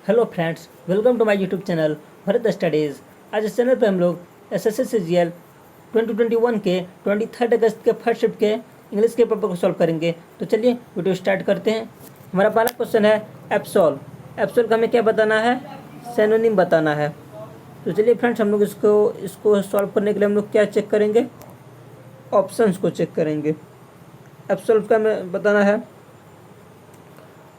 Hello friends, welcome to my YouTube channel Bharat studies. आज इस channel पे हम लोग एसएससी सीजीएल 2021 के 23 अगस्त के फर्स्ट शिफ्ट के इंग्लिश के पेपर को सॉल्व करेंगे। तो चलिए वीडियो स्टार्ट करते हैं। हमारा पहला क्वेश्चन है एप्सोल। एप्सोल का हमें क्या बताना है? सिनोनिम बताना है। तो चलिए फ्रेंड्स, हम लोग इसको सॉल्व करने के लिए हम लोग क्या चेक करेंगे? ऑप्शंस को चेक करेंगे। एप्सोल का हमें बताना है,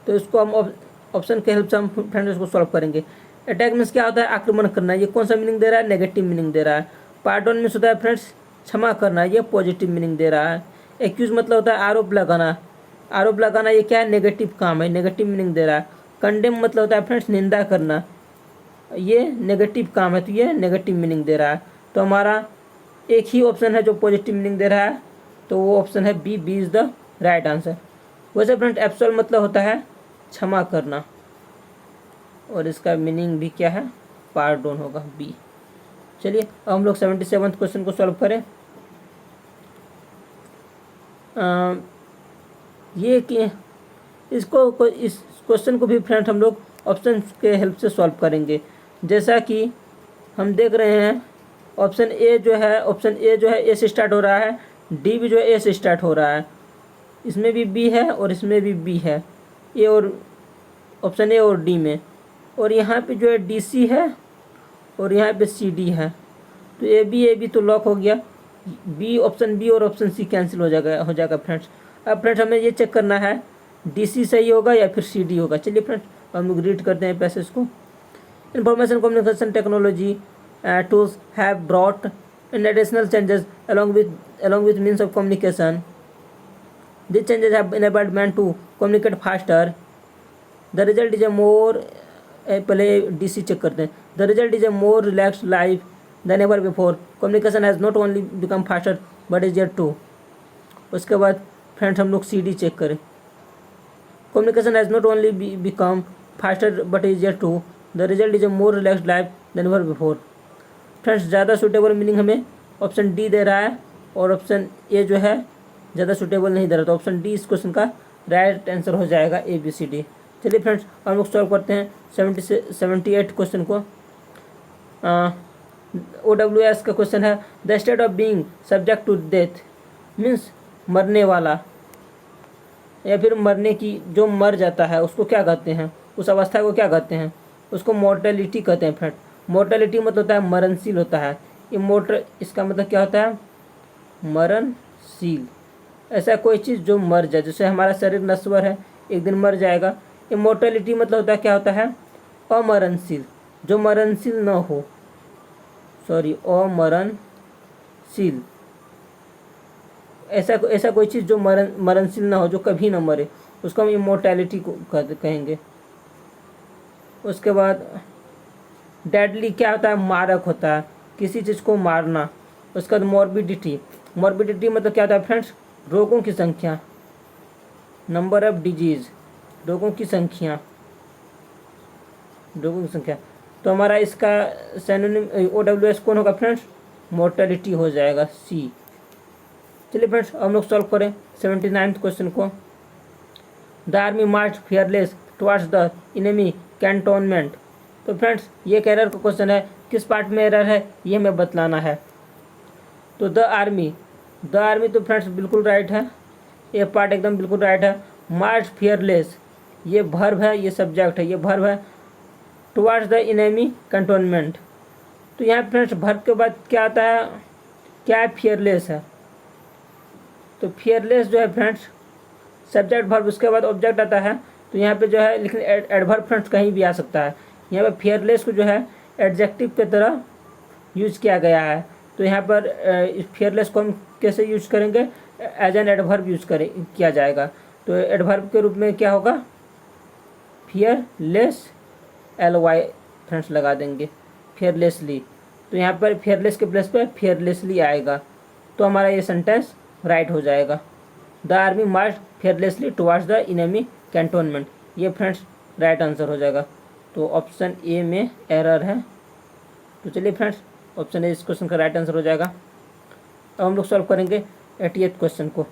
तो इसको हम ऑप्शन के हेल्प से हम फ्रेंड्स इसको सॉल्व करेंगे। अटैक मीन्स क्या होता है? आक्रमण करना। ये कौन सा मीनिंग दे रहा है? नेगेटिव मीनिंग दे रहा है। पार्डन मीन्स होता है फ्रेंड्स क्षमा करना, ये पॉजिटिव मीनिंग दे रहा है। एक्यूज मतलब होता है आरोप लगाना। आरोप लगाना ये क्या है? नेगेटिव काम है, नेगेटिव मीनिंग दे रहा है। कंडेम मतलब होता है फ्रेंड्स निंदा करना, ये नेगेटिव काम है, तो ये नेगेटिव मीनिंग दे रहा है। तो हमारा एक ही ऑप्शन है जो पॉजिटिव मीनिंग दे रहा है, तो वो ऑप्शन है B. B is the right answer. वैसे फ्रेंड्स एब्सोल्व मतलब होता है क्षमा करना, और इसका मीनिंग भी क्या है? पार्डोन होगा, बी। चलिए अब हम लोग 77वें क्वेश्चन को सॉल्व करें। ये कि इस क्वेश्चन को भी फ्रेंड हम लोग ऑप्शन के हेल्प से सॉल्व करेंगे। जैसा कि हम देख रहे हैं, ऑप्शन ए जो है ए से स्टार्ट हो रहा है, डी भी जो है ए से स्टार्ट हो रहा है, इसमें भी बी है और इसमें भी बी है, ए और ऑप्शन ए और डी में। और यहाँ पे जो है डी सी है और यहाँ पे सी डी है, तो ए बी तो लॉक हो गया। बी, ऑप्शन बी और ऑप्शन सी कैंसिल हो जाएगा फ्रेंड्स। अब फ्रेंड्स हमें ये चेक करना है डी सी सही होगा या फिर सी डी होगा। चलिए फ्रेंड्स हम लोग रीड करते हैं पैसेज को। Information communication technology tools have brought in additional changes along with means of communication. These changes have enabled man to communicate faster. The result is a more पहले DC check करते हैं। The result is a more relaxed life than ever before. Communication has not only become faster but is yet to. उसके बाद friends हम लोग CD check करें। Communication has not only become faster but is yet to. The result is a more relaxed life than ever before. Friends ज़्यादा suitable meaning हमें option D दे रहा है, और ऑप्शन ए जो है ज़्यादा सूटेबल नहीं दे रहा, तो ऑप्शन डी इस क्वेश्चन का राइट आंसर हो जाएगा, ए बी सी डी। चलिए फ्रेंड्स हम लोग सॉल्व करते हैं 78 क्वेश्चन को। OWS का क्वेश्चन है the state of being subject to death means मरने वाला, या फिर मरने की, जो मर जाता है उसको क्या कहते हैं? उस अवस्था को क्या कहते हैं? उसको मोर्टेलिटी कहते हैं फ्रेंड। मोर्टेलिटी मतलब होता है मरणशील होता है। इमोर्टल इसका मतलब क्या होता है? मरणशील। ऐसा कोई चीज़ जो मर जाए, जैसे हमारा शरीर नश्वर है, एक दिन मर जाएगा। इमोर्टेलिटी मतलब होता है क्या होता है? अमरणशील, जो मरणशील न हो, सॉरी अमरणशील। ऐसा कोई चीज़ जो मरणशील ना हो, जो कभी ना मरे, उसको हम इमोर्टैलिटी को कहेंगे। उसके बाद डेडली क्या होता है? मारक होता है, किसी चीज़ को मारना। उसके बाद मॉर्बिडिटी मतलब क्या होता है फ्रेंड्स? रोगों की संख्या, नंबर ऑफ डिजीज, रोगों की संख्या। तो हमारा इसका सिनोनिम OWS कौन होगा फ्रेंड्स? मोर्टेलिटी हो जाएगा, सी। चलिए फ्रेंड्स हम लोग सॉल्व करें 79वें क्वेश्चन को। The army March fearless towards the enemy cantonment. तो फ्रेंड्स ये एक एरर का क्वेश्चन है, किस पार्ट में एरर है ये हमें बतलाना है। तो द आर्मी तो फ्रेंड्स बिल्कुल राइट है, ये पार्ट एकदम बिल्कुल राइट है। मार्च फियरलेस ये वर्ब है, ये सब्जेक्ट है, ये वर्ब है। टुवर्ड्स द इनेमी कैंटोनमेंट, तो यहाँ फ्रेंड्स वर्ब के बाद क्या आता है? क्या है? फियरलेस है। तो फियरलेस जो है फ्रेंड्स सब्जेक्ट वर्ब, उसके बाद ऑब्जेक्ट आता है। तो यहाँ पे जो है, लेकिन एडवर्ब फ्रेंड्स कहीं भी आ सकता है। यहाँ पर फियरलेस को जो है एडजेक्टिव की तरह यूज किया गया है। तो यहाँ पर फियरलेस को हम कैसे यूज करेंगे? एज एन एडवर्ब किया जाएगा। तो एडवर्ब के रूप में क्या होगा? फियरलेस, LY फ्रेंड्स लगा देंगे, फियरलेसली। तो यहाँ पर फियरलेस के प्लेस पे फियरलेसली आएगा, तो हमारा ये सेंटेंस राइट हो जाएगा। The army March fearlessly towards the enemy cantonment, ये फ्रेंड्स राइट आंसर हो जाएगा। तो ऑप्शन ए में एरर है। तो चलिए फ्रेंड्स ऑप्शन ए इस क्वेश्चन का राइट आंसर हो जाएगा। अब हम लोग सॉल्व करेंगे 88 क्वेश्चन को।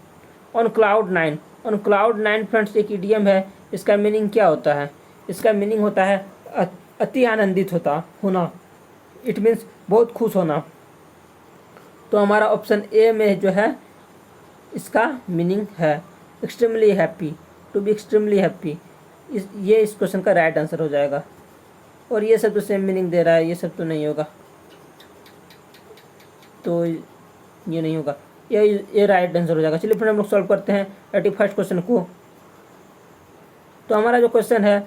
ऑन क्लाउड नाइन फ्रेंड्स एक इडियम है, इसका मीनिंग क्या होता है? इसका मीनिंग होता है अति आनंदित होना, इट मीन्स बहुत खुश होना। तो हमारा ऑप्शन ए में जो है इसका मीनिंग है extremely happy, to be extremely happy. ये इस क्वेश्चन का राइट आंसर हो जाएगा। और ये सब तो सेम मीनिंग दे रहा है, ये सब तो नहीं होगा, तो ये नहीं होगा, ये राइट आंसर हो जाएगा। चलिए फिर हम लोग सॉल्व करते हैं 81st क्वेश्चन को। तो हमारा जो क्वेश्चन है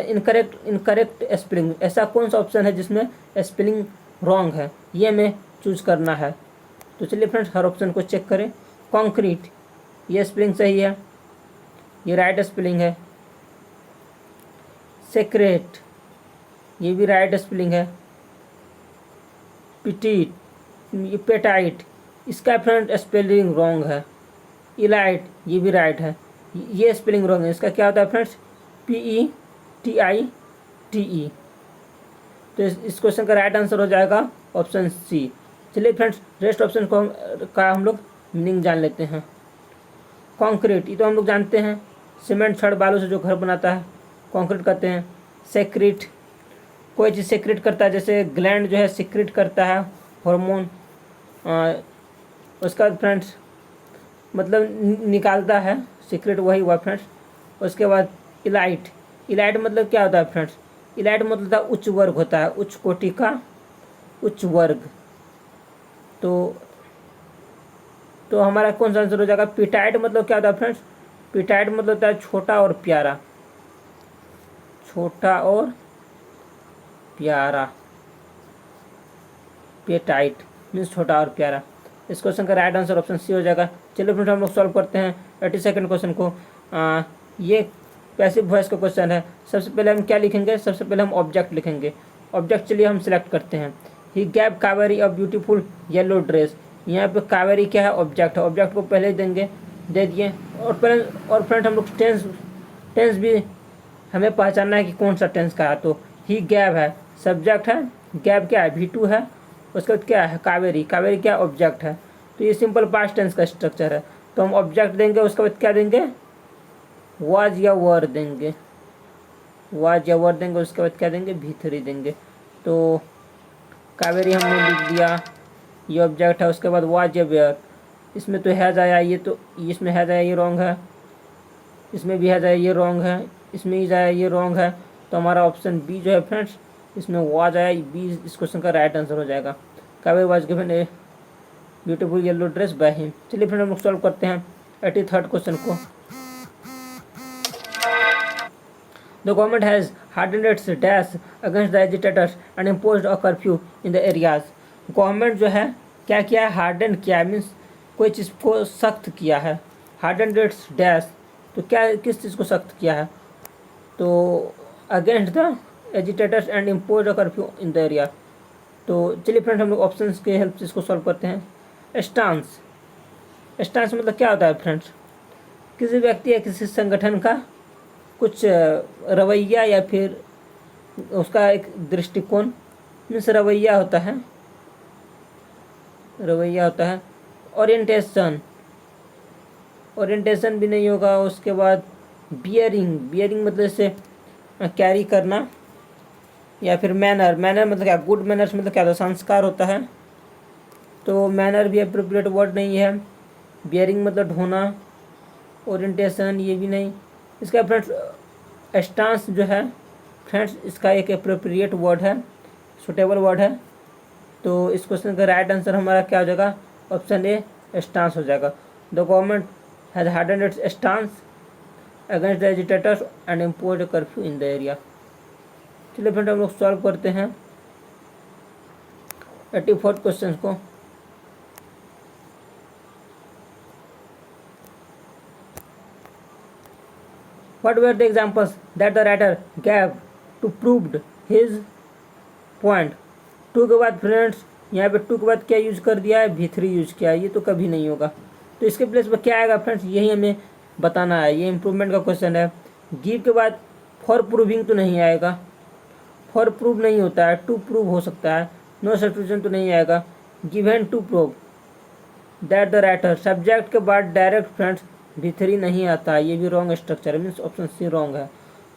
इनकरेक्ट स्पेलिंग, ऐसा कौन सा ऑप्शन है जिसमें स्पेलिंग रॉन्ग है, ये हमें चूज करना है। तो चलिए फ्रेंड्स हर ऑप्शन को चेक करें। कॉन्क्रीट, ये स्पेलिंग सही है, ये राइट स्पेलिंग है। सेक्रेट, ये भी राइट स्पेलिंग है। पिटीट, ये पेटाइट, इसका फ्रेंड स्पेलिंग रॉन्ग है। इलाइट, ये भी राइट है, ये स्पेलिंग रॉन्ग है। इसका क्या होता है फ्रेंड्स, PETITE। तो इस क्वेश्चन का राइट आंसर हो जाएगा ऑप्शन सी। चलिए फ्रेंड्स रेस्ट ऑप्शन को हम लोग मीनिंग जान लेते हैं। कॉन्क्रीट, ये तो हम लोग जानते हैं, सीमेंट छड़ बालू से जो घर बनाता है कॉन्क्रीट कहते हैं। सेक्रेट, कोई चीज़ सेक्रेट करता है, जैसे ग्लैंड जो है सीक्रेट करता है हार्मोन, उसका फ्रेंड्स मतलब निकालता है, सीक्रेट वही हुआ फ्रेंड्स। उसके बाद इलाइट, इलाइट मतलब क्या होता है फ्रेंड्स, इलाइट मतलब उच्च वर्ग होता है, उच्च कोटि का उच्च वर्ग। तो हमारा कौन सा आंसर हो जाएगा, पिटाइट मतलब क्या होता है फ्रेंड्स, पिटाइट मतलब होता है छोटा और प्यारा, छोटा और प्यारा। पेटाइट मीन्स छोटा और प्यारा। इस क्वेश्चन का राइट आंसर ऑप्शन सी हो जाएगा। चलिए फ्रेंड्स हम लोग सॉल्व करते हैं 82nd क्वेश्चन को। ये पैसिव वॉइस का क्वेश्चन है। सबसे पहले हम क्या लिखेंगे, सबसे पहले हम ऑब्जेक्ट लिखेंगे। ऑब्जेक्ट चलिए हम सिलेक्ट करते हैं। He gave Kaveri a beautiful yellow dress. यहाँ पे कावेरी क्या है, ऑब्जेक्ट है, ऑब्जेक्ट को पहले ही देंगे, दे दिए। और फ्रेंड हम लोग टेंस भी हमें पहचानना है कि कौन सा टेंस का है। तो ही गैव है, सब्जेक्ट है, गैव क्या है, V2 है। उसके बाद क्या है, कावेरी, कावेरी क्या ऑब्जेक्ट है। तो ये सिंपल पास्ट टेंस का स्ट्रक्चर है। तो हम ऑब्जेक्ट देंगे, उसके बाद क्या देंगे, वाज या वर देंगे, वाज या वर देंगे। उसके बाद क्या देंगे, V3 देंगे। तो कावेरी हमने लिख दिया, ये ऑब्जेक्ट है। उसके बाद वाज या वेयर, इसमें तो हैज आया, ये तो इसमें हैज आया, ये रॉन्ग है। इसमें भी हैज आया, ये रॉन्ग है। इसमें ही आया, ये रॉन्ग है। तो हमारा ऑप्शन बी जो है फ्रेंड्स, इसमें वाज आया, बी इस क्वेश्चन का राइट आंसर हो जाएगा। Kaveri was given a beautiful yellow dress by him. चलिए फ्रेंड हम लोग सॉल्व करते हैं 83rd क्वेश्चन को। The government has hardened its dash against the agitators and imposed a curfew in the areas। Government जो है क्या किया है, हार्डन किया, मीन्स कोई चीज़ को सख्त किया है। hardened its dash, तो क्या किस चीज़ को सख्त किया है, तो against the agitators and impose a curfew in the area. तो चलिए फ्रेंड हम लोग ऑप्शंस के हेल्प से इसको सॉल्व करते हैं। स्टांस, स्टांस मतलब क्या होता है फ्रेंड्स, किसी व्यक्ति या किसी संगठन का कुछ रवैया या फिर उसका एक दृष्टिकोण, मीन्स रवैया होता है, रवैया होता है। ओरिएंटेशन, ओरिएंटेशन भी नहीं होगा। उसके बाद बियरिंग, बियरिंग मतलब जैसे कैरी करना, या फिर मैनर, मैनर मतलब क्या, गुड मैनर्स मतलब क्या होता है, संस्कार होता है। तो मैनर भी एप्रोप्रिएट वर्ड नहीं है। बियरिंग मतलब ढोना। ओरिएंटेशन ये भी नहीं। इसका फ्रेंड्स स्टांस जो है फ्रेंड्स, इसका एक एप्रोप्रिएट वर्ड है, सुटेबल वर्ड है। तो इस क्वेश्चन का राइट आंसर हमारा क्या हो जाएगा, ऑप्शन ए स्टांस हो जाएगा। The government has hardened it's stance against the agitators and imposed curfew in the area. चलिए फ्रेंड हम लोग सॉल्व करते हैं 84th क्वेश्चन को। What were the examples that the writer gave to proved his point? To के बाद friends यहाँ पे टू के बाद क्या यूज कर दिया है, V3 यूज किया है। ये तो कभी नहीं होगा। तो इसके प्लेस पर क्या आएगा फ्रेंड्स, यही हमें बताना है। ये इम्प्रूवमेंट का क्वेश्चन है। गिव के बाद फॉर प्रूविंग तो नहीं आएगा, फॉर प्रूव नहीं होता है, टू प्रूव हो सकता है। नो सब्स्टिट्यूशन तो नहीं आएगा। Given to prove that the writer, subject के बाद डायरेक्ट फ्रेंड्स V3 नहीं आता है, ये भी रॉन्ग स्ट्रक्चर है, मीन्स ऑप्शन सी रॉन्ग है।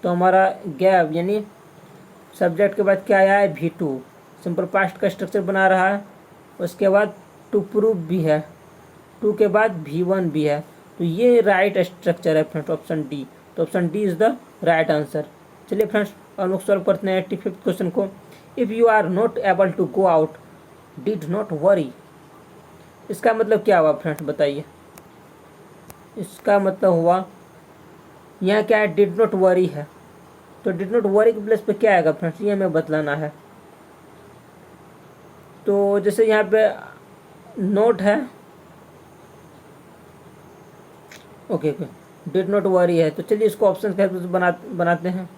तो हमारा गैव यानी सब्जेक्ट के बाद क्या आया है, V2, सिंपल पास्ट का स्ट्रक्चर बना रहा है। उसके बाद टू प्रूव भी है, टू के बाद V1 भी है। तो ये राइट स्ट्रक्चर है फ्रेंड्स, ऑप्शन डी। तो option D is the right answer. चलिए फ्रेंड्स हम लोग सॉल्व करते हैं 85th क्वेश्चन को। If you are not able to go out did not worry, इसका मतलब क्या हुआ फ्रेंड्स बताइए। इसका मतलब हुआ यहाँ क्या है, डिड नॉट वरी है। तो डिड नॉट वरी के प्लेस पे क्या आएगा फ्रेंड्स, ये हमें बतलाना है। तो जैसे यहाँ पे नोट है, okay okay, did not worry है। तो चलिए इसको ऑप्शन के हेल्प से बनाते हैं।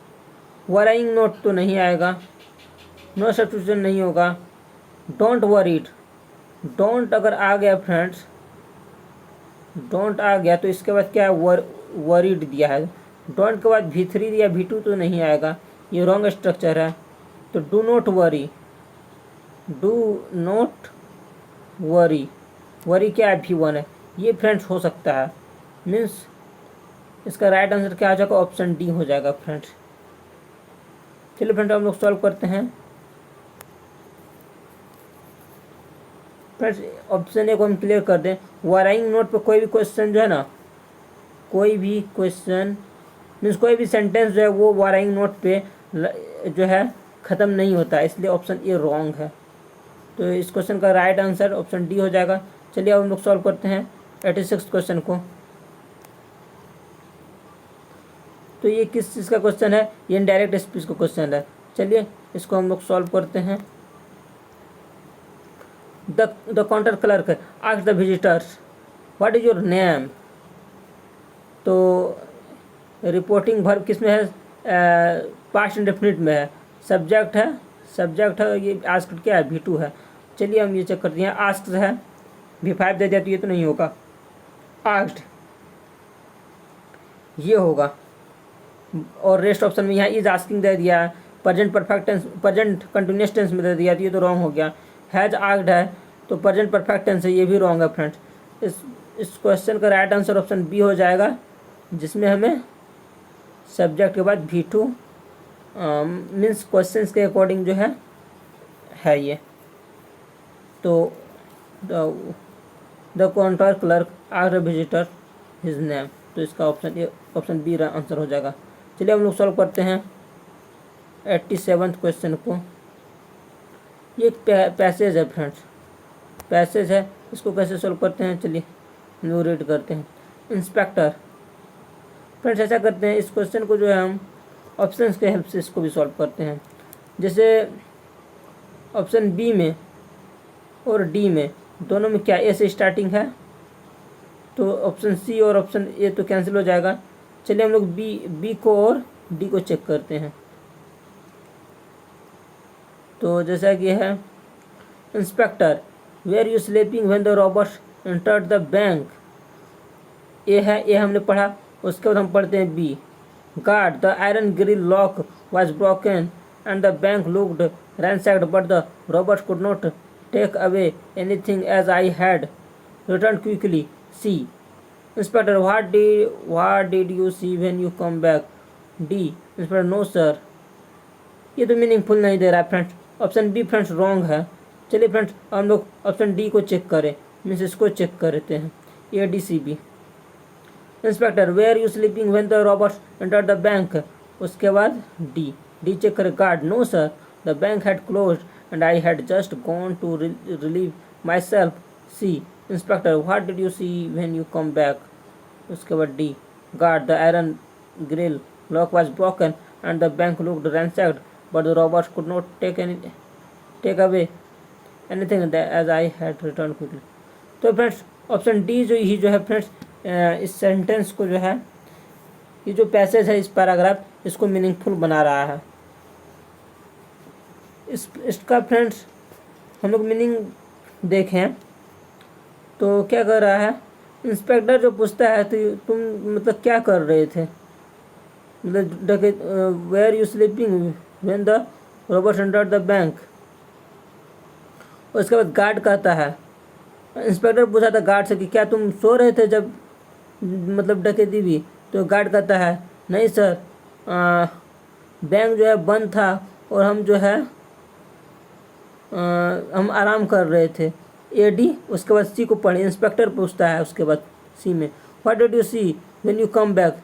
वराइंग नोट तो नहीं आएगा, नो सब्स्टिट्यूशन नहीं होगा। डोंट वरीड, डोंट अगर आ गया फ्रेंड्स, डोंट आ गया तो इसके बाद क्या है, वरीड दिया है। डोंट के बाद V3 दिया, V2 तो नहीं आएगा, ये रॉन्ग स्ट्रक्चर है। तो do not worry, do not worry, worry क्या है, V1 है। ये फ्रेंड्स हो सकता है, मीन्स इसका राइट आंसर क्या आ जाएगा, ऑप्शन डी हो जाएगा फ्रेंड्स। चलिए फ्रेंड्स हम लोग सॉल्व करते हैं। फ्रेंड्स ऑप्शन ए को हम क्लियर कर दें। वराइंग नोट पे कोई भी क्वेश्चन जो है ना, कोई भी क्वेश्चन मीन्स कोई भी सेंटेंस जो है वो वराइंग नोट पे जो है ख़त्म नहीं होता, इसलिए ऑप्शन ए रॉन्ग है। तो इस क्वेश्चन का राइट आंसर ऑप्शन डी हो जाएगा। चलिए अब हम लोग सॉल्व करते हैं 86 क्वेश्चन को। तो ये किस चीज़ का क्वेश्चन है, ये इनडायरेक्ट स्पीच का क्वेश्चन है। चलिए इसको हम लोग सॉल्व करते हैं। The counter clerk ask the visitors what is your name. तो रिपोर्टिंग वर्ब किस में है, पास्ट इंडेफिनिट में है। सब्जेक्ट है, ये आस्क्ड क्या है, V2 है। चलिए हम ये चेक करते हैं। आस्क्ड है, V5 दे दिया तो ये तो नहीं होगा, आस्क्ड ये होगा। और रेस्ट ऑप्शन में यहाँ इज आस्किंग दे दिया है, present perfect tense, present continuous tense में दे दिया तो ये तो रॉन्ग हो गया। हैज आस्क्ड है तो प्रेजेंट परफेक्ट टेंस है, ये भी रॉन्ग है फ्रेंड्स। इस क्वेश्चन का राइट आंसर ऑप्शन बी हो जाएगा, जिसमें हमें सब्जेक्ट के बाद V2 मीन्स क्वेश्चंस के अकॉर्डिंग जो है ये। तो the counter clerk asked visitor his name, तो इसका ऑप्शन बी आंसर हो जाएगा। चलिए हम लोग सॉल्व करते हैं 87th क्वेश्चन को। ये एक पैसेज है फ्रेंड्स, पैसेज है, इसको कैसे सॉल्व करते हैं चलिए हम लोग रीड करते हैं। इंस्पेक्टर, फ्रेंड्स ऐसा करते हैं, इस क्वेश्चन को जो है हम ऑप्शंस के हेल्प से इसको भी सॉल्व करते हैं। जैसे ऑप्शन बी में और डी में दोनों में क्या ए से स्टार्टिंग है, तो ऑप्शन सी और ऑप्शन ए तो कैंसिल हो जाएगा। चलिए हम लोग बी को और डी को चेक करते हैं। तो जैसा कि है inspector where you sleeping when the robbers entered the bank, A है, ए हमने पढ़ा। उसके बाद हम पढ़ते हैं B. Guard the iron grill lock was broken and the bank looked ransacked but the robbers could not take away anything as I had returned quickly. C. Inspector, what did you see when you come back? D. Inspector, no sir. ये तो meaningful नहीं दे रहा है friends, option B friends wrong है। चलिए friends हम लोग ऑप्शन डी को चेक करें, मीन्स इसको चेक करते हैं, A D C B. Inspector where you sleeping when the robbers enter the bank, उसके बाद डी चेक करें। Guard no sir the bank had closed and I had just gone to relieve myself. C inspector what did you see when you come back, उसके बाद D. Guard the iron grill lock was broken and the bank looked ransacked but the robbers could not take away anything as I had returned quickly. तो friends option D जो है friends इस sentence को जो है, ये जो passage है इस पैराग्राफ इसको मीनिंगफुल बना रहा है। इसका फ्रेंड्स हम लोग मीनिंग देखें तो क्या कर रहा है, इंस्पेक्टर जो पूछता है तो तुम मतलब क्या कर रहे थे, मतलब where you sleeping when the robbers entered the bank. उसके बाद गार्ड कहता है, इंस्पेक्टर पूछा था गार्ड से कि क्या तुम सो रहे थे जब मतलब डकैती हुई, तो गार्ड कहता है नहीं सर बैंक जो है बंद था और हम जो है हम आराम कर रहे थे। AD उसके बाद C को पढ़े, इंस्पेक्टर पूछता है उसके बाद C में what did you see when you come back,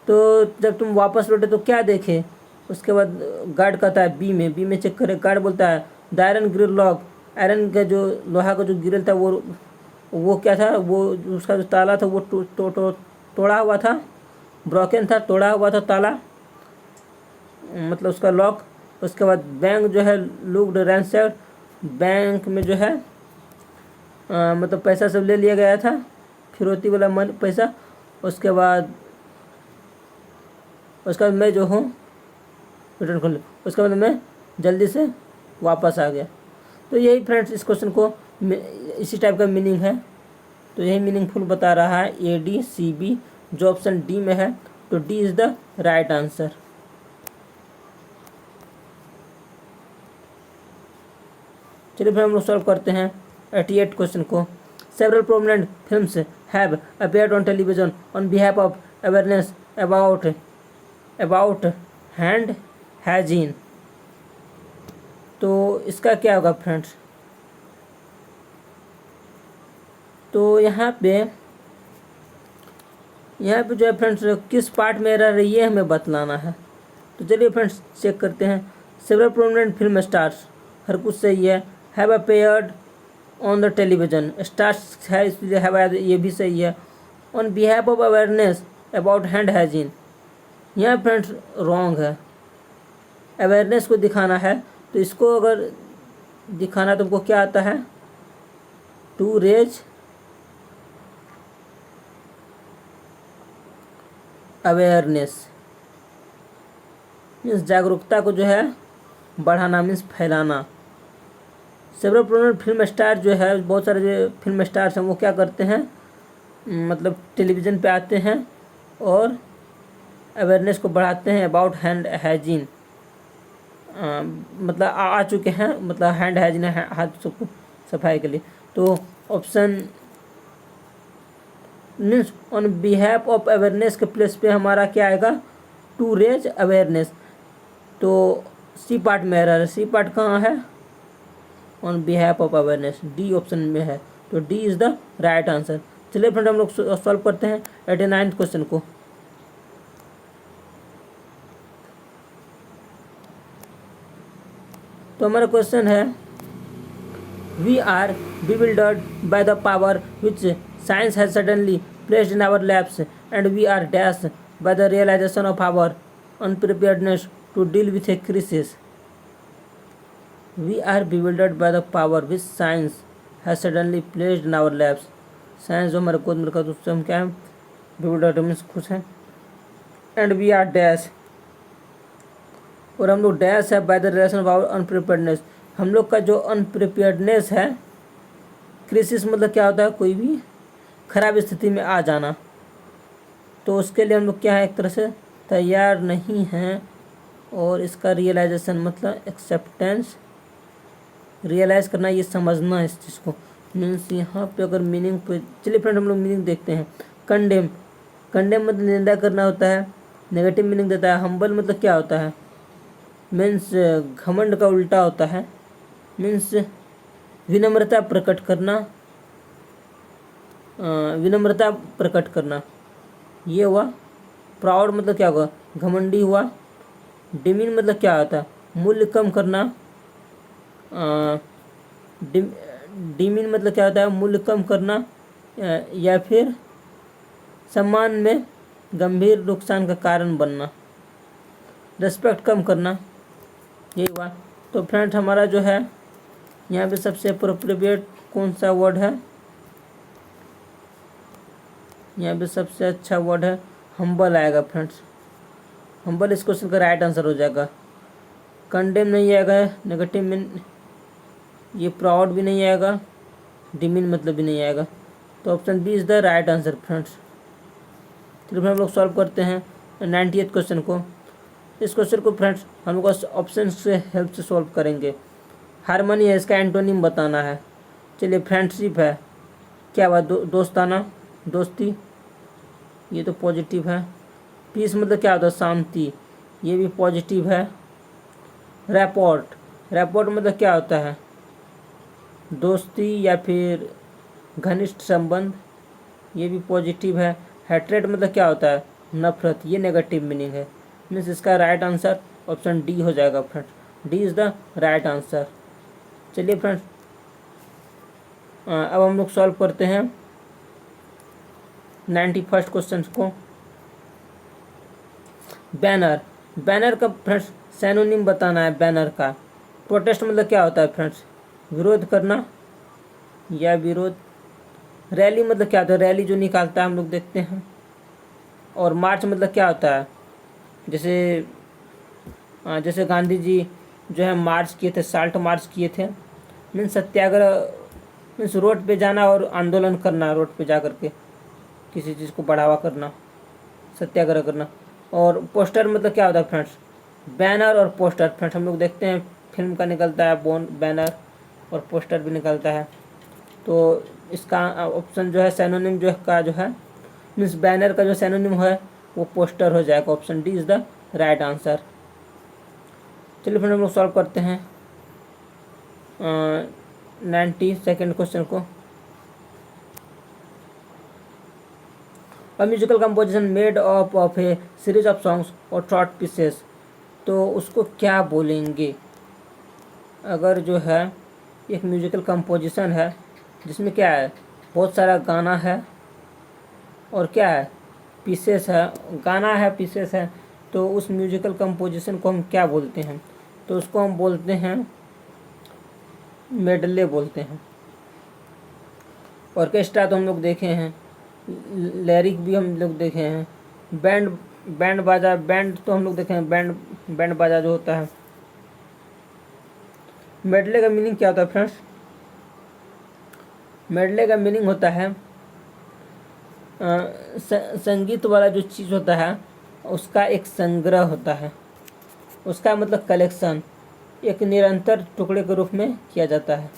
तो जब तुम वापस लौटे तो क्या देखे। उसके बाद गार्ड कहता है बी में चेक करे। गार्ड बोलता है the iron grill lock, iron का जो लोहा का जो ग्रिल था वो क्या था, वो उसका जो ताला था वो तोड़ा हुआ था, ब्रोकन था, तोड़ा हुआ था ताला, मतलब उसका लॉक। उसके बाद बैंक जो है लुक्ड रैंसैक्ड, बैंक में जो है मतलब पैसा सब ले लिया गया था, फिरौती वाला पैसा। उसके बाद मैं जो हूँ रिटर्न कर लूँ, उसके बाद मैं जल्दी से वापस आ गया। तो यही फ्रेंड्स इस क्वेश्चन को इसी टाइप का मीनिंग है, तो यही मीनिंगफुल बता रहा है ADCB, जो ऑप्शन डी में है, तो D is the right answer. चलिए फिर हम लोग सॉल्व करते हैं 88 क्वेश्चन को। Several prominent films have appeared on television on behalf of awareness about hand hygiene. तो इसका क्या होगा फ्रेंड्स, तो यहाँ पे जो है फ्रेंड्स किस पार्ट में एरर है ये हमें बतलाना है। तो चलिए फ्रेंड्स चेक करते हैं। सेवरल प्रोमिनेंट फिल्म स्टार्स, हर कुछ सही है। Have appeared on the television, stars है इसलिए हैव, ये भी सही है। On behalf of awareness about hand hygiene, यहाँ फ्रेंड्स रॉन्ग है। अवेयरनेस को दिखाना है, तो इसको अगर दिखाना तुमको क्या आता है, टू रेज अवेयरनेस, मीन्स जागरूकता को जो है बढ़ाना, मीन्स फैलाना। सेवरल प्रोमिनेंट फिल्म स्टार जो है, बहुत सारे जो फिल्म स्टार्स हैं वो क्या करते हैं, मतलब टेलीविज़न पे आते हैं और अवेयरनेस को बढ़ाते हैं अबाउट हैंड हाइजीन, मतलब आ चुके हैं, मतलब हैंड हाइजीन है, हाथ सबको सफाई के लिए। तो option means on behalf of awareness के प्लेस पे हमारा क्या आएगा, टू रेज अवेयरनेस। तो सी पार्ट में एरर है, सी पार्ट कहाँ है, on behalf of awareness, D option में है, तो D is the right answer. चलिए फ्रेंड हम लोग सॉल्व करते हैं 89 क्वेश्चन को। तो हमारा क्वेश्चन है we are bewildered by the power which science has suddenly placed in our laps and we are dashed by the realization of our unpreparedness to deal with a crisis. We are bewildered by the power which science has suddenly placed in our laps. Science जो हमारे गोद में रखा, तो उससे हम क्या हैं, bewildered मीन्स खुश हैं, and we are dashed, और हम लोग डैश है by the relation of our unpreparedness. हम लोग का जो अनप्रिपेयर्डनेस है, क्रिसिस मतलब क्या होता है, कोई भी खराब स्थिति में आ जाना, तो उसके लिए हम लोग क्या है, एक तरह से तैयार नहीं हैं। और इसका रियलाइजेशन मतलब एक्सेप्टेंस, रियलाइज़ करना, ये समझना इस चीज़ को, मीन्स यहाँ पे अगर मीनिंग पे, चलिए फ्रेंड हम लोग मीनिंग देखते हैं। कंडेम मतलब निंदा करना होता है, नेगेटिव मीनिंग देता है। हम्बल मतलब क्या होता है, मीन्स घमंड का उल्टा होता है, मीन्स विनम्रता प्रकट करना, ये हुआ। प्राउड मतलब क्या होगा, घमंडी हुआ। डिमीन मतलब क्या होता है, मूल्य कम करना। डिमीन मतलब क्या होता है, मूल्य कम करना या फिर सम्मान में गंभीर नुकसान का कारण बनना। रेस्पेक्ट कम करना, यही हुआ। तो फ्रेंड हमारा जो है यहाँ पे सबसे अप्रोप्रिएट कौन सा वर्ड है, यहाँ पे सबसे अच्छा वर्ड है हम्बल आएगा फ्रेंड्स। हम्बल इस क्वेश्चन का राइट आंसर हो जाएगा। कंडेम नहीं आएगा, नेगेटिव मीन, ये प्राउड भी नहीं आएगा, डिमीन मतलब भी नहीं आएगा, तो option B is the right answer friends. चलिए फिर हम लोग सॉल्व करते हैं 98 क्वेश्चन को। इस क्वेश्चन को फ्रेंड्स हम लोग ऑप्शन से हेल्प से सॉल्व करेंगे। हारमोनी है, इसका एंटोनिम बताना है। चलिए फ्रेंडशिप है, क्या हुआ, दोस्ताना, दोस्ती, ये तो पॉजिटिव है। पीस मतलब क्या होता है, शांति, ये भी पॉजिटिव है। रैपोर्ट, रैपोर्ट मतलब क्या होता है? दोस्ती या फिर घनिष्ठ संबंध, ये भी पॉजिटिव है। हेट्रेड मतलब क्या होता है? नफरत, ये नेगेटिव मीनिंग है। मीन्स इसका राइट आंसर ऑप्शन डी हो जाएगा friends. D is the right answer. चलिए फ्रेंड्स, अब हम लोग सॉल्व करते हैं 91st क्वेश्चन को। बैनर, बैनर का फ्रेंड्स सैनोनिम बताना है बैनर का। प्रोटेस्ट मतलब क्या होता है फ्रेंड्स? विरोध करना या विरोध। रैली मतलब क्या होता है? रैली जो निकालता है हम लोग देखते हैं। और मार्च मतलब क्या होता है? जैसे गांधी जी जो है मार्च किए थे, साल्ट मार्च किए थे। मीन्स सत्याग्रह, मीन्स रोड पे जाना और आंदोलन करना, रोड पे जा कर के किसी चीज़ को बढ़ावा करना, सत्याग्रह करना। और पोस्टर मतलब क्या होता है फ्रेंड्स? बैनर और पोस्टर फ्रेंड्स हम लोग देखते हैं फिल्म का निकलता है बैनर और पोस्टर भी निकलता है। तो इसका ऑप्शन जो है सैनोनिम जो है मीन्स बैनर का जो सैनोनिम है वो पोस्टर हो जाएगा। Option D is the right answer. चलिए फिर हम लोग सॉल्व करते हैं 92nd क्वेश्चन को। A musical composition made up of A series of songs और शॉर्ट पीसेस, तो उसको क्या बोलेंगे? अगर जो है एक म्यूजिकल कंपोजिशन है जिसमें क्या है, बहुत सारा गाना है और क्या है, पीसेस है, गाना है पीसेस है, तो उस म्यूजिकल कंपोजिशन को हम क्या बोलते हैं? तो उसको हम बोलते हैं मेडले बोलते हैं। ऑर्केस्ट्रा तो हम लोग देखे हैं, लिरिक भी हम लोग देखे हैं, बैंड बाजा, बैंड तो हम लोग देखे हैं, बैंड बाजा जो होता है। मेडले का मीनिंग क्या होता है फ्रेंड्स? मेडले का मीनिंग होता है संगीत वाला जो चीज़ होता है उसका एक संग्रह होता है, उसका मतलब कलेक्शन, एक निरंतर टुकड़े के रूप में किया जाता है।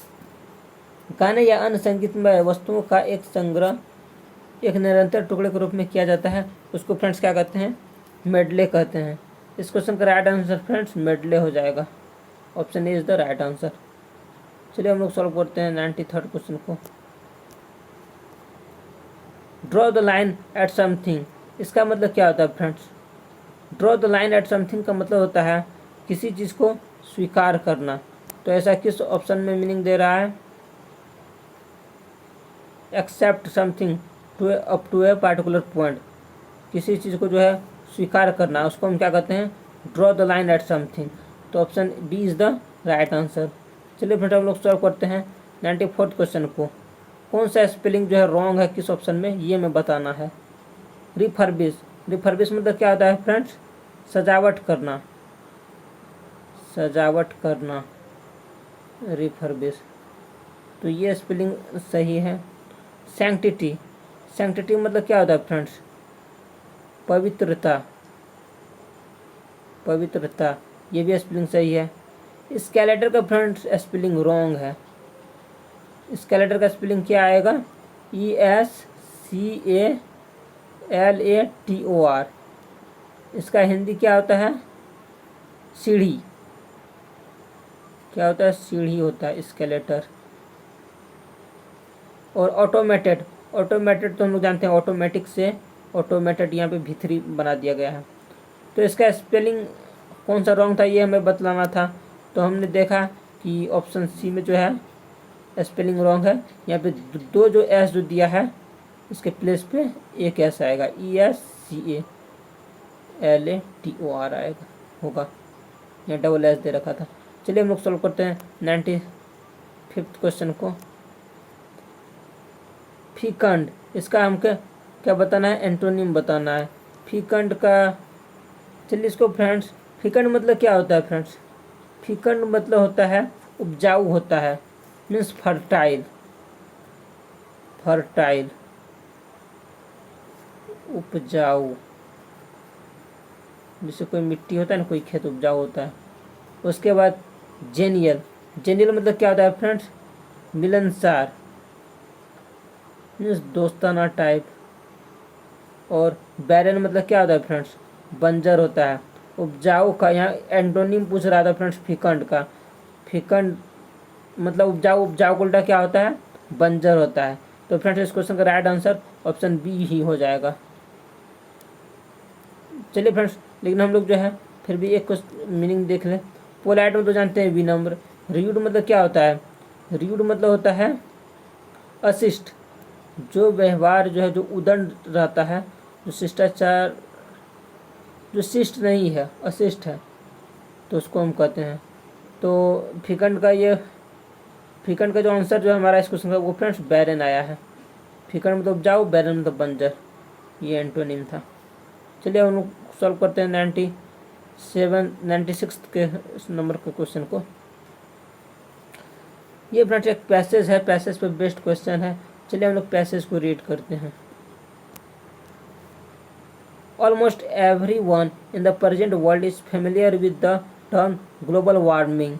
गाने या अन्य संगीतमय वस्तुओं का एक संग्रह एक निरंतर टुकड़े के रूप में किया जाता है, उसको फ्रेंड्स क्या कहते हैं? मेडले कहते हैं। इस क्वेश्चन का राइट आंसर फ्रेंड्स मेडले हो जाएगा। Option A is the right answer. चलिए हम लोग सॉल्व करते हैं 93rd क्वेश्चन को। Draw the line at something, इसका मतलब क्या होता है friends? Draw the line at something का मतलब होता है किसी चीज़ को स्वीकार करना। तो ऐसा किस ऑप्शन में मीनिंग दे रहा है? Except something up to a particular point, किसी चीज़ को जो है स्वीकार करना, उसको हम क्या कहते हैं? Draw the line at something. तो option B is the right answer. चलिए फिर हम लोग सॉल्व करते हैं 94th क्वेश्चन को। कौन सा स्पेलिंग जो है रॉन्ग है किस ऑप्शन में, ये में बताना है। रिफर्बिश, रिफर्बिश मतलब क्या होता है फ्रेंड्स? सजावट करना, सजावट करना, रिफर्बिश, तो ये स्पेलिंग सही है। सैंक्टिटी, सैंक्टिटी मतलब क्या होता है फ्रेंड्स? पवित्रता, पवित्रता, ये भी स्पेलिंग सही है। स्केलेटर का फ्रेंड्स स्पेलिंग रॉन्ग है। स्केलेटर का स्पेलिंग क्या आएगा? ESCALATOR। इसका हिंदी क्या होता है? सीढ़ी, क्या होता है? सीढ़ी होता है स्केलेटर। और ऑटोमेटेड, ऑटोमेटेड तो हम लोग जानते हैं ऑटोमेटिक से ऑटोमेटेड यहाँ पे भीतरी बना दिया गया है। तो इसका स्पेलिंग कौन सा रॉन्ग था ये हमें बतलाना था। तो हमने देखा कि ऑप्शन सी में जो है स्पेलिंग रॉन्ग है। यहाँ पे दो जो एस जो दिया है इसके प्लेस पे एक एस आएगा, ESCALATOR आएगा होगा, यहाँ डबल एस दे रखा था। चलिए हम लोग सॉल्व करते हैं 95th क्वेश्चन को। फीकंड, इसका हमको क्या बताना है? एंटोनिम बताना है फीकंड का। चलिए इसको फ्रेंड्स, फीकंड मतलब क्या होता है फ्रेंड्स? फीकंड मतलब होता है उपजाऊ होता है, मीन्स फर्टाइल, फर्टाइल, उपजाऊ। जैसे कोई मिट्टी होता है ना, कोई खेत उपजाऊ होता है। उसके बाद जेनियल, जेनियल मतलब क्या होता है फ्रेंड्स? मिलनसार, मीन्स दोस्ताना टाइप। और बैरन मतलब क्या होता है फ्रेंड्स? बंजर होता है। उपजाऊ का यहाँ एंटोनिम पूछ रहा था फ्रेंड्स फिकंड का। फिकंड मतलब उपजाऊ, उपजाऊ का उल्टा क्या होता है? बंजर होता है। तो फ्रेंड्स इस क्वेश्चन का राइट आंसर ऑप्शन बी ही हो जाएगा। चलिए फ्रेंड्स, लेकिन हम लोग जो है फिर भी एक मीनिंग देख लें। पोलाइट में तो जानते हैं विनम्र। र्यूड मतलब क्या होता है? र्यूड मतलब होता है अशिष्ट, जो व्यवहार जो है जो उदंड रहता है, जो शिष्टाचार, जो शिष्ट नहीं है, अशिष्ट है, तो उसको हम कहते हैं। तो फिकंड का जो आंसर जो है हमारा इस क्वेश्चन का वो फ्रेंड्स बैरन आया है। फिकंड मतलब उपजाऊ, बैरन मतलब बंजर, ये एंटोनिम था। चलिए हम लोग सॉल्व करते हैं 96 के नंबर के क्वेश्चन को। ये फ्रेंड्स एक पैसेज है, पैसेज पे बेस्ड क्वेश्चन है। चलिए हम लोग पैसेज को रीड करते हैं। Almost everyone in the present world is familiar with the term global warming.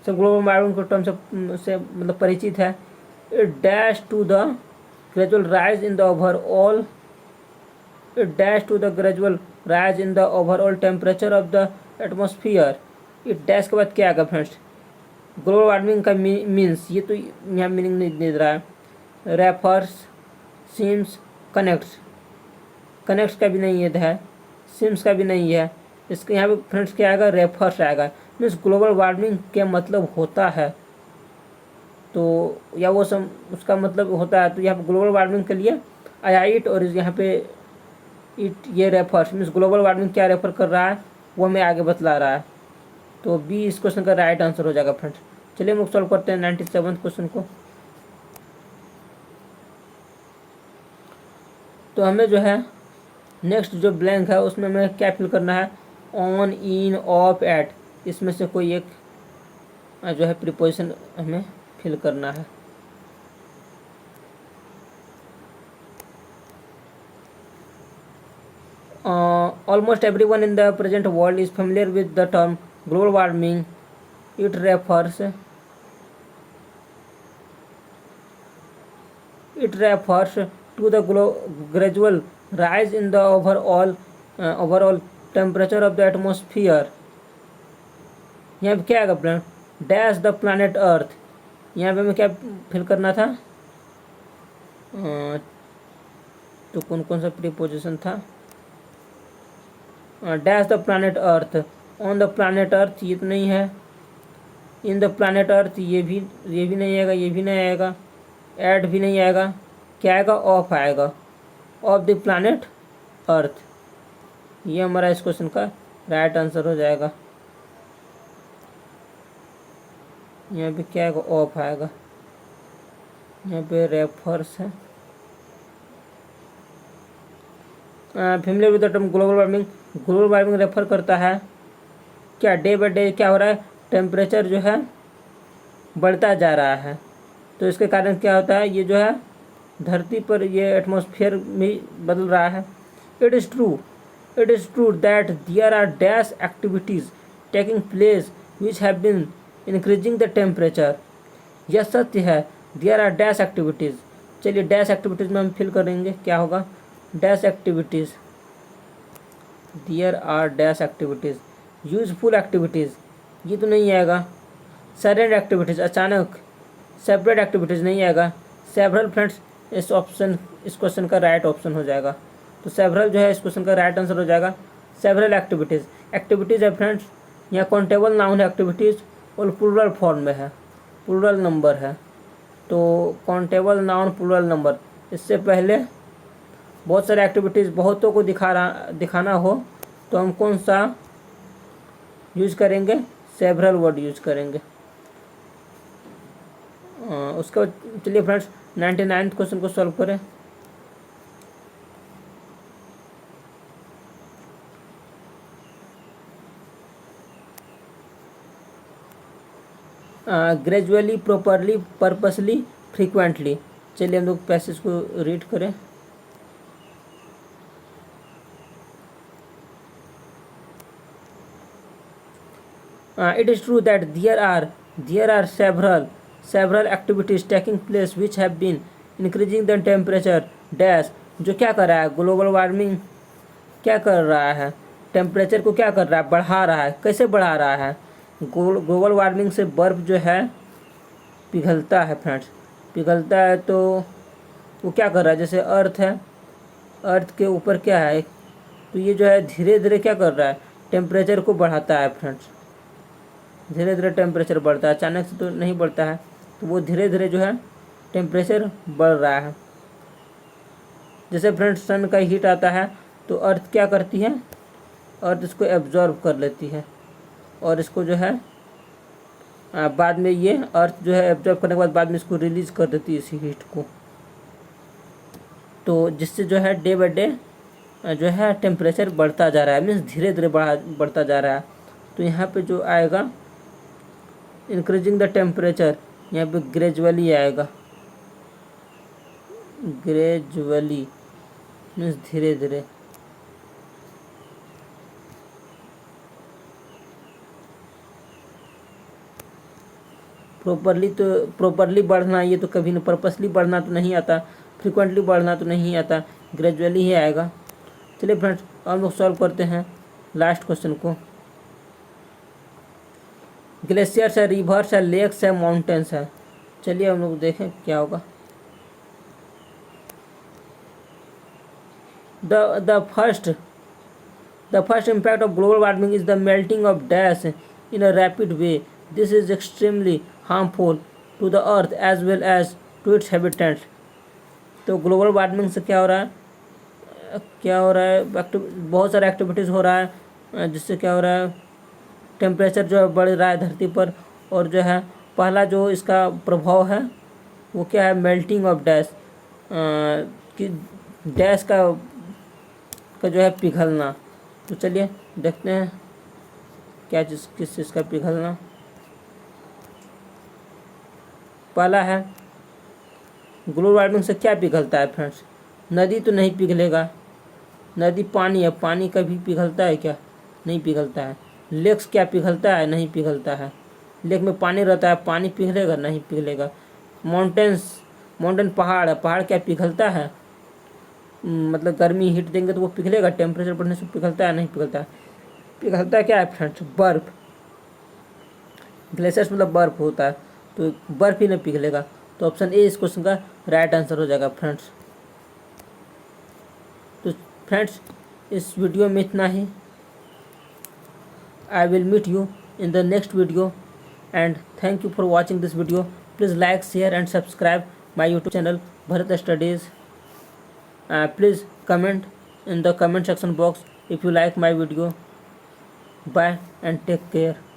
सब ग्लोबल वार्मिंग के टर्म से मतलब परिचित है। It dash to the gradual rise in the overall temperature of the atmosphere. It dash के बाद क्या आएगा फ्रेंड्स? ग्लोबल वार्मिंग का मीन्स, ये तो यहाँ मीनिंग नहीं दे रहा है। Refers, seems, connects. कनेक्ट्स का भी नहीं है, सिम्स का भी नहीं है। इसके यहाँ पे फ्रेंड्स क्या आएगा? रेफर्स आएगा। मीन्स ग्लोबल वार्मिंग क्या मतलब होता है, तो या वो सब उसका मतलब होता है। तो यहाँ पे ग्लोबल वार्मिंग के लिए आया इट, और यहाँ पे इट ये रेफर्स मीन्स ग्लोबल वार्मिंग क्या रेफर कर रहा है वो हमें आगे बतला रहा है। तो बी इस क्वेश्चन का राइट आंसर हो जाएगा फ्रेंड्स। चलिए हम लोग सॉल्व करते हैं 97 क्वेश्चन को। तो हमें जो है नेक्स्ट जो ब्लैंक है उसमें हमें क्या फिल करना है? ऑन, इन, ऑफ, एट, इसमें से कोई एक जो है प्रीपोजिशन हमें फिल करना है। Almost everyone in the present world is familiar with the term global warming. It refers to the gradual rise in the overall temperature of the atmosphere. यहाँ पे क्या आएगा प्लान? डैश द प्लानेट अर्थ. यहाँ पे हमें क्या फिल करना था? तो कौन कौन सा प्रीपोजिशन था? Dash the planet Earth. On the planet Earth ये तो नहीं है. इन द प्लानेट अर्थ ये भी नहीं आएगा, ये भी नहीं आएगा, एट भी नहीं आएगा. क्या आएगा? ऑफ आएगा. Of the planet Earth. ये हमारा इस क्वेश्चन का राइट आंसर हो जाएगा. यहाँ पे क्या आएगा? ऑफ आएगा. यहाँ पे रेफर्स है. Family with the term global warming. Global warming refer करता है क्या? डे बाई डे क्या हो रहा है? टेम्परेचर जो है बढ़ता जा रहा है. तो इसके कारण क्या होता है? ये जो है धरती पर ये एटमॉस्फेयर में बदल रहा है. It is true that there are dash activities taking place which have been increasing the temperature. यह सत्य है. There are dash activities. चलिए डैश एक्टिविटीज़ में हम फिल करेंगे. क्या होगा? Dash activities. There are dash activities. Useful activities ये तो नहीं आएगा. सडन एक्टिविटीज़ अचानक. सेपरेट एक्टिविटीज़ नहीं आएगा. सेवरल फ्रेंड्स इस क्वेश्चन का राइट ऑप्शन हो जाएगा. तो सेवरल जो है इस क्वेश्चन का राइट आंसर हो जाएगा. सेवरल एक्टिविटीज़ है फ्रेंड्स. यहाँ काउंटेबल नाउन है एक्टिविटीज़ और प्लूरल फॉर्म में है, प्लूरल नंबर है. तो काउंटेबल नाउन प्लूरल नंबर. इससे पहले बहुत सारे एक्टिविटीज़ बहुतों को दिखाना हो तो हम कौन सा यूज करेंगे? सेवरल वर्ड यूज करेंगे. उसके बाद चलिए फ्रेंड्स 99 क्वेश्चन को सॉल्व करें. Gradually, properly, purposely, frequently. चलिए हम लोग पैसेज को रीड करें. It is true that there are several activities taking place which have been increasing the temperature dash. जो क्या कर रहा है? ग्लोबल वार्मिंग क्या कर रहा है? टेम्परेचर को क्या कर रहा है, बढ़ा रहा है। कैसे बढ़ा रहा है, ग्लोबल वार्मिंग से बर्फ़ जो है पिघलता है फ्रेंड्स, पिघलता है तो वो क्या कर रहा है, जैसे अर्थ है, अर्थ के ऊपर क्या है, तो ये जो है धीरे धीरे क्या कर रहा है, टेम्परेचर को बढ़ाता है फ्रेंड्स। धीरे धीरे टेम्परेचर बढ़ता है, अचानक से तो नहीं बढ़ता है, तो वो धीरे धीरे जो है टेम्परेचर बढ़ रहा है। जैसे फ्रेंड्स सन का हीट आता है तो अर्थ क्या करती है, अर्थ इसको एब्जॉर्ब कर लेती है और इसको जो है बाद में ये अर्थ जो है एब्जॉर्ब करने के बाद में इसको रिलीज कर देती है इसी हीट को। तो जिससे जो है डे बाई डे जो है टेम्परेचर बढ़ता जा रहा है, मीन्स धीरे धीरे बढ़ता जा रहा है। तो यहाँ पे जो आएगा इंक्रीजिंग द टेम्परेचर, यहाँ पे ग्रेजुअली आएगा, ग्रेजुअली मीन्स धीरे धीरे। प्रॉपरली बढ़ना ये तो कभी नहीं, पर्पसली बढ़ना तो नहीं आता, फ्रिक्वेंटली बढ़ना तो नहीं आता, ग्रेजुअली ही आएगा। चलिए फ्रेंड्स हम लोग सॉल्व करते हैं लास्ट क्वेश्चन को। ग्लेशियर्स है, रिवर्स है, लेक्स है, माउंटेन्स है। चलिए हम लोग देखें क्या होगा। The first impact of global warming is the melting of dash in a rapid way. This is extremely harmful to the earth as well as to its habitats. तो ग्लोबल वार्मिंग से क्या हो रहा है, बहुत सारे एक्टिविटीज़ हो रहा है, जिससे क्या हो रहा है, टेम्परेचर जो है बढ़ रहा है धरती पर। और जो है पहला जो इसका प्रभाव है वो क्या है, मेल्टिंग ऑफ डैश, कि डैश का जो है पिघलना। तो चलिए देखते हैं क्या चीज़, किस चीज़ का पिघलना। पहला है ग्लोबल वार्मिंग से क्या पिघलता है फ्रेंड्स, नदी तो नहीं पिघलेगा, नदी पानी है, पानी कभी पिघलता है क्या, नहीं पिघलता है। लेक्स क्या पिघलता है, नहीं पिघलता है, लेक में पानी रहता है, पानी पिघलेगा, नहीं पिघलेगा। माउंटेन पहाड़ है, पहाड़ क्या पिघलता है, मतलब गर्मी हीट देंगे तो वो पिघलेगा, टेम्परेचर बढ़ने से पिघलता है, नहीं पिघलता है। पिघलता क्या है फ्रेंड्स, बर्फ़, ग्लेशियर्स मतलब बर्फ़ होता है, तो बर्फ़ ही नहीं पिघलेगा। तो ऑप्शन ए इस क्वेश्चन का राइट आंसर हो जाएगा फ्रेंड्स। तो फ्रेंड्स इस वीडियो में इतना ही। I will meet you in the next video and thank you for watching this video. Please like, share and subscribe my YouTube channel Bharat Studies. Please comment in the comment section box if you like my video. Bye and take care.